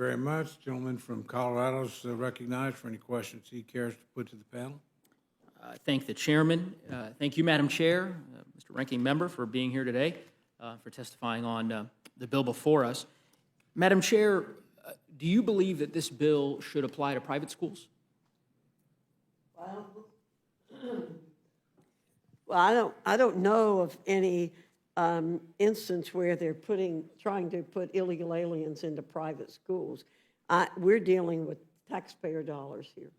very much. Gentleman from Colorado is recognized for any questions he cares to put to the panel. Thank the chairman. Thank you, Madam Chair, Mr. Ranking Member, for being here today, for testifying on the bill before us. Madam Chair, do you believe that this bill should apply to private schools? Well, I don't know of any instance where they're trying to put illegal aliens into private schools. We're dealing with taxpayer dollars here.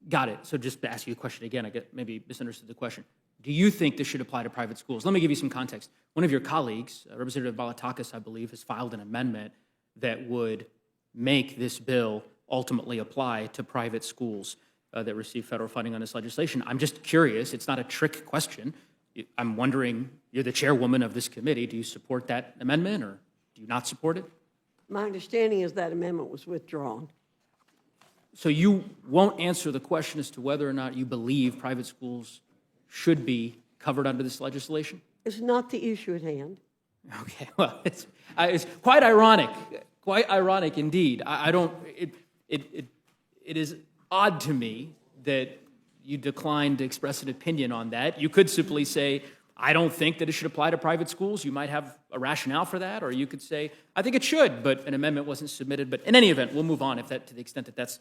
Got it. So just to ask you a question again, I maybe misunderstood the question. Do you think this should apply to private schools? Let me give you some context. One of your colleagues, Representative Balatakis, I believe, has filed an amendment that would make this bill ultimately apply to private schools that receive federal funding on this legislation. I'm just curious. It's not a trick question. I'm wondering, you're the chairwoman of this committee. Do you support that amendment or do you not support it? My understanding is that amendment was withdrawn. So you won't answer the question as to whether or not you believe private schools should be covered under this legislation? It's not the issue at hand. Okay, well, it's quite ironic indeed. It is odd to me that you declined to express an opinion on that. You could simply say, I don't think that it should apply to private schools. You might have a rationale for that, or you could say, I think it should, but an amendment wasn't submitted. But in any event, we'll move on to the extent that that's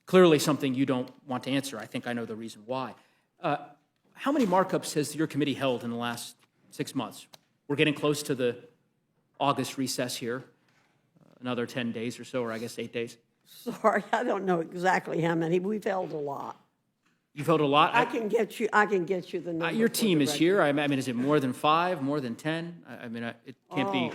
clearly something you don't want to answer. I think I know the reason why. How many markups has your committee held in the last 6 months? We're getting close to the August recess here, another 10 days or so, or I guess 8 days. Sorry, I don't know exactly how many. We've held a lot. You've held a lot? I can get you the number. Your team is here. I mean, is it more than 5, more than 10? I mean, it can't be.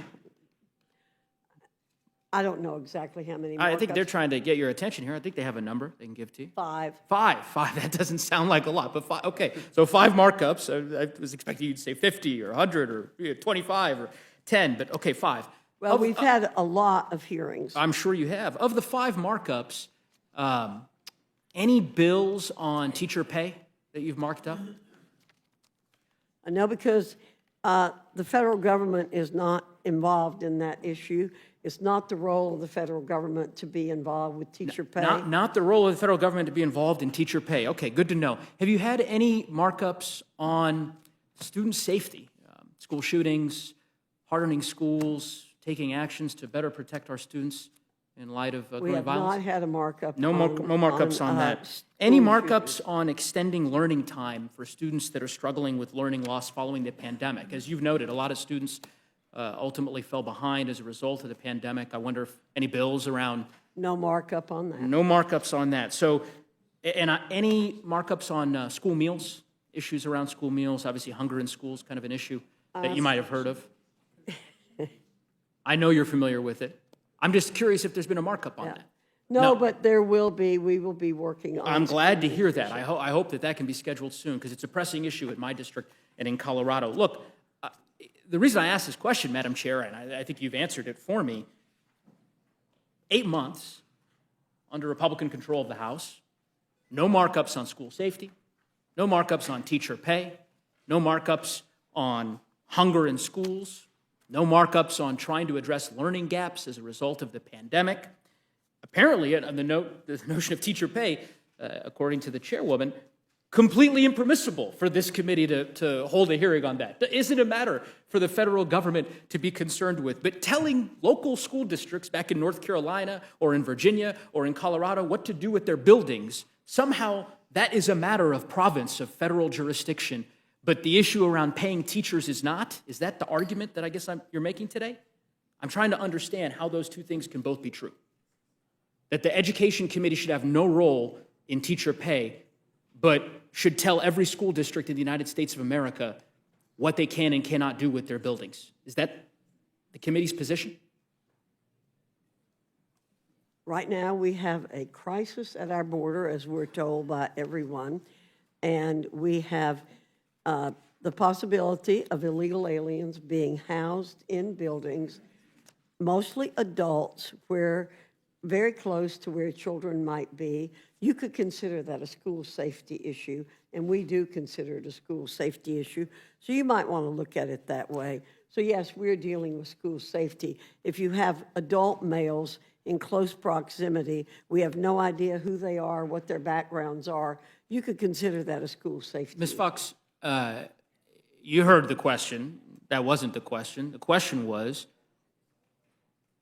I don't know exactly how many. I think they're trying to get your attention here. I think they have a number they can give to you. 5. 5. That doesn't sound like a lot, but 5. Okay, so 5 markups. I was expecting you'd say 50 or 100 or 25 or 10, but okay, 5. Well, we've had a lot of hearings. I'm sure you have. Of the 5 markups, any bills on teacher pay that you've marked up? No, because the federal government is not involved in that issue. It's not the role of the federal government to be involved with teacher pay. Not the role of the federal government to be involved in teacher pay. Okay, good to know. Have you had any markups on student safety, school shootings, hardening schools, taking actions to better protect our students in light of we have violence? not had a markup. No markups on that. Any markups on extending learning time for students that are struggling with learning loss following the pandemic? As you've noted, a lot of students ultimately fell behind as a result of the pandemic. I wonder if any bills around... No markup on that. No markups on that. So, and any markups on school meals, issues around school meals? Obviously, hunger in schools, kind of an issue that you might have heard of. I know you're familiar with it. I'm just curious if there's been a markup on that. No, but there will be. We will be working on it. I'm glad to hear that. I hope that can be scheduled soon because it's a pressing issue in my district and in Colorado. Look, the reason I asked this question, Madam Chair, and I think you've answered it for me, 8 months under Republican control of the House, no markups on school safety, no markups on teacher pay, no markups on hunger in schools, no markups on trying to address learning gaps as a result of the pandemic. Apparently, on the notion of teacher pay, according to the chairwoman, completely impermissible for this committee to hold a hearing on that. That isn't a matter for the federal government to be concerned with. But telling local school districts back in North Carolina or in Virginia or in Colorado what to do with their buildings, somehow that is a matter of province, of federal jurisdiction. But the issue around paying teachers is not? Is that the argument that I guess you're making today? I'm trying to understand how those two things can both be true. That the Education Committee should have no role in teacher pay, but should tell every school district in the United States of America what they can and cannot do with their buildings. Is that the committee's position? Right now, we have a crisis at our border, as we're told by everyone, and we have the possibility of illegal aliens being housed in buildings, mostly adults, where very close to where children might be. You could consider that a school safety issue, and we do consider it a school safety issue. So you might want to look at it that way. So yes, we're dealing with school safety. If you have adult males in close proximity. We have no idea who they are, what their backgrounds are. You could consider that a school safety. Ms. Fox, you heard the question. That wasn't the question. The question was,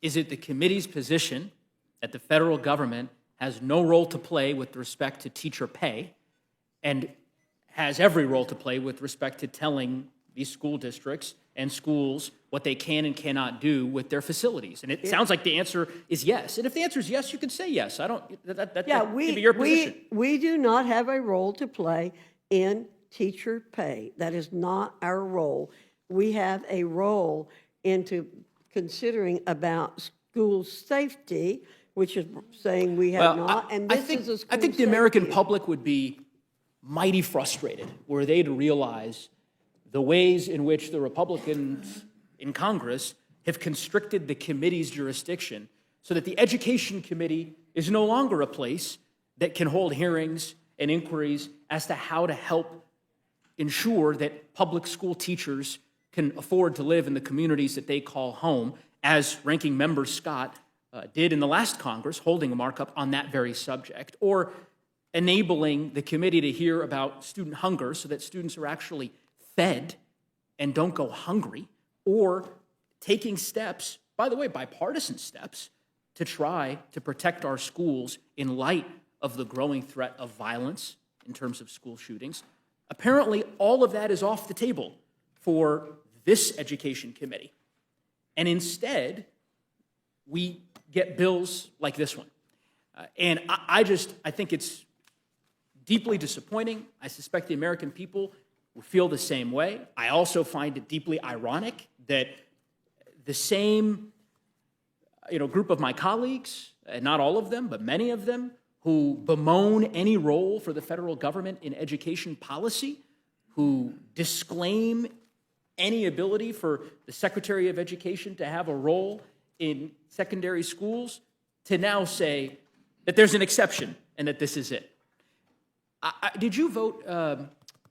is it the committee's position that the federal government has no role to play with respect to teacher pay and has every role to play with respect to telling these school districts and schools what they can and cannot do with their facilities? And it sounds like the answer is yes. And if the answer is yes, you can say yes. I don't, that could be your position. We do not have a role to play in teacher pay. That is not our role. We have a role into considering about school safety, which is saying we have not, and this is a school I think the American safety. public would be mighty frustrated were they to realize the ways in which the Republicans in Congress have constricted the committee's jurisdiction so that the Education Committee is no longer a place that can hold hearings and inquiries as to how to help ensure that public school teachers can afford to live in the communities that they call home, as Ranking Member Scott did in the last Congress, holding a markup on that very subject, or enabling the committee to hear about student hunger so that students are actually fed and don't go hungry, or taking steps, by the way, bipartisan steps, to try to protect our schools in light of the growing threat of violence in terms of school shootings. Apparently, all of that is off the table for this Education Committee. And instead, we get bills like this one. And I think it's deeply disappointing. I suspect the American people will feel the same way. I also find it deeply ironic that the same group of my colleagues, and not all of them, but many of them, who bemoan any role for the federal government in education policy, who disclaim any ability for the Secretary of Education to have a role in secondary schools, to now say that there's an exception and that this is it. Did you vote,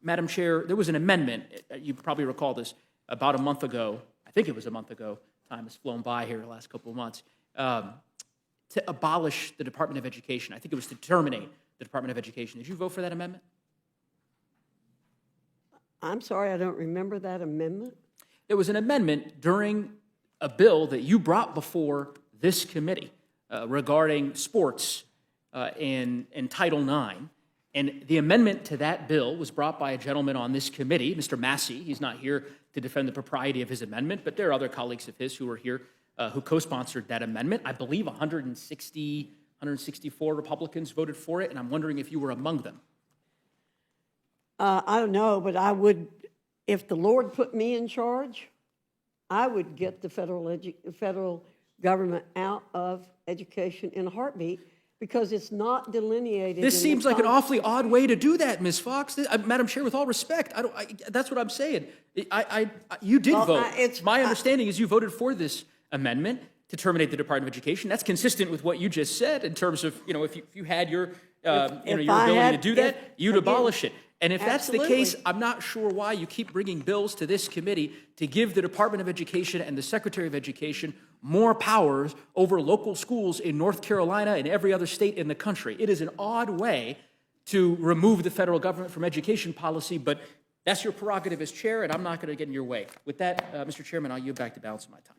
Madam Chair? There was an amendment, you probably recall this, about a month ago. I think it was a month ago. Time has flown by here the last couple of months. To abolish the Department of Education. I think it was to terminate the Department of Education. Did you vote for that amendment? I'm sorry, I don't remember that amendment. There was an amendment during a bill that you brought before this committee regarding sports in Title IX. And the amendment to that bill was brought by a gentleman on this committee, Mr. Massey. He's not here to defend the propriety of his amendment, but there are other colleagues of his who are here who co-sponsored that amendment. I believe 164 Republicans voted for it, and I'm wondering if you were among them. I don't know, but I would, if the Lord put me in charge, I would get the federal government out of education in a heartbeat, because it's not delineated. This seems like an awfully odd way to do that, Ms. Fox. Madam Chair, with all respect, that's what I'm saying. You did vote. My understanding is you voted for this amendment to terminate the Department of Education. That's consistent with what you just said in terms of, if you had your ability to do that, you'd abolish it. And if that's the case, I'm not sure why you keep bringing bills to this committee to give the Department of Education and the Secretary of Education more powers over local schools in North Carolina and every other state in the country. It is an odd way to remove the federal government from education policy, but that's your prerogative as chair, and I'm not going to get in your way. With that, Mr. Chairman, I'll yield back the balance of my time.